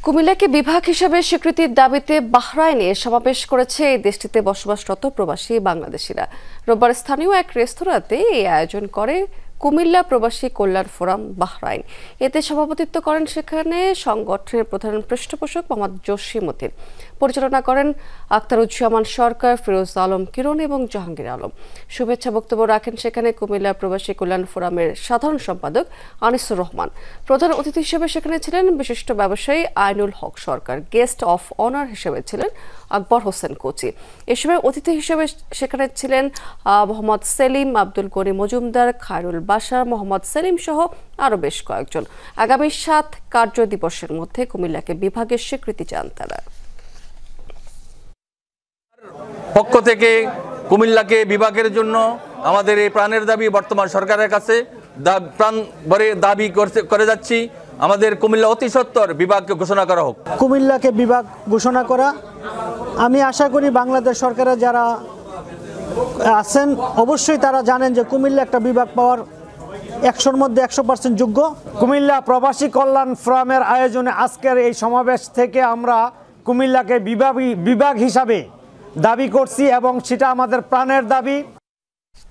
কুমিল্লাকে বিভাগ হিসেবে স্বীকৃতির দাবিতে বাহরাইনে সমাবেশ করেছে এই দেশটিতে বসবাসরত প্রবাসী বাংলাদেশিরা। রোববার স্থানীয় এক রেস্তোরাঁতে এই আয়োজন করে কুমিল্লা প্রবাসী কল্যাণ ফোরাম বাহরাইন। এতে সভাপতিত্ব করেন সেখানে সংগঠনের প্রধান পৃষ্ঠপোষক মোহাম্মদ জসিম উদ্দিন। পরিচালনা করেন আখতারুজ্জামান সরকার, ফিরোজ আলম কিরণ এবং জাহাঙ্গীর আলম। শুভেচ্ছা বক্তব্য রাখেন সেখানে কুমিল্লা প্রবাসী কল্যাণ ফোরামের সাধারণ সম্পাদক আনিসুর রহমান। প্রধান অতিথি হিসেবে সেখানে ছিলেন বিশিষ্ট ব্যবসায়ী আইনুল হক সরকার। গেস্ট অফ অনার হিসেবে ছিলেন আকবর হোসেন কোচি। এ সময় অতিথি হিসেবে সেখানে ছিলেন মোহাম্মদ সেলিম, আব্দুল গনি মজুমদার, খায়রুল বাশার, মোহাম্মদ সেলিম সহ আরও বেশ কয়েকজন। আগামী 7 কার্য দিবসের মধ্যে কুমিল্লাকে বিভাগের স্বীকৃতি চান তারা। পক্ষ থেকে কুমিল্লাকে বিভাগের জন্য আমাদের এই প্রাণের দাবি বর্তমান সরকারের কাছে প্রাণ ভরে দাবি করে যাচ্ছি। আমাদের কুমিল্লা অতি সত্বর বিভাগকে ঘোষণা করা হোক। কুমিল্লাকে বিভাগ ঘোষণা করা, আমি আশা করি বাংলাদেশ সরকারের যারা আছেন অবশ্যই তারা জানেন যে কুমিল্লা একটা বিভাগ পাওয়ার 100-র মধ্যে 100% যোগ্য। কুমিল্লা প্রবাসী কল্যাণ ফোরামের আয়োজনে আজকের এই সমাবেশ থেকে আমরা কুমিল্লাকে বিভাগ হিসাবে দাবি করছি এবং সেটা আমাদের প্রাণের দাবি।